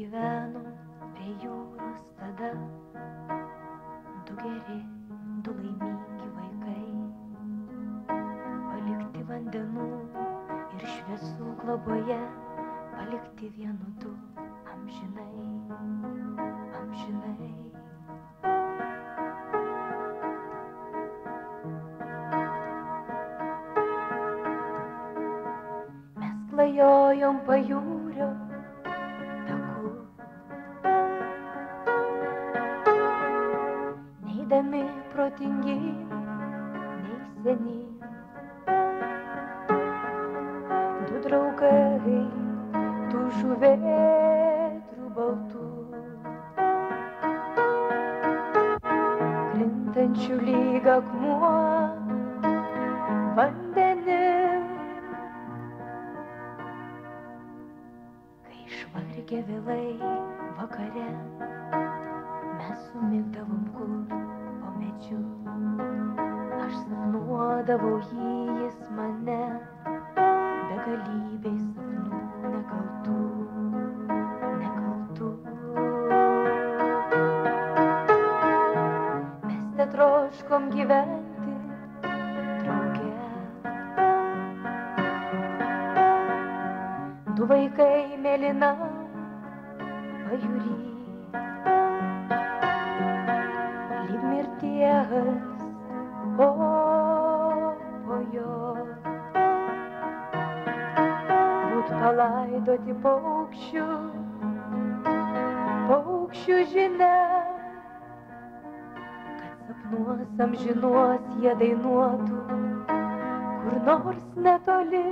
gyveno prie jūros tada du geri, du laimingi vaikai, palikti vandenų ir šviesų globoje, palikti vienu du amžinai, amžinai. Mes klajojom pajūrio taku, neidami protingi, nei seni. Du draugai, tų žuvėdrų baltų, krintančių lyg akmuo vandenim. Kai išvargę vėlai vakare, mes sumigdavom kur po medžiu. Aš sapnuodavau jį, jis mane, begalybėj sapnų nekaltų, nekaltų. Mes tetroškom gyventi drauge, du vaikai mėlyna pajūry, lyg mirties, o po jo būt palaidoti paukščių, paukščių žinia, kad sapnuos amžinuos jie dainuotų kur nors netoli.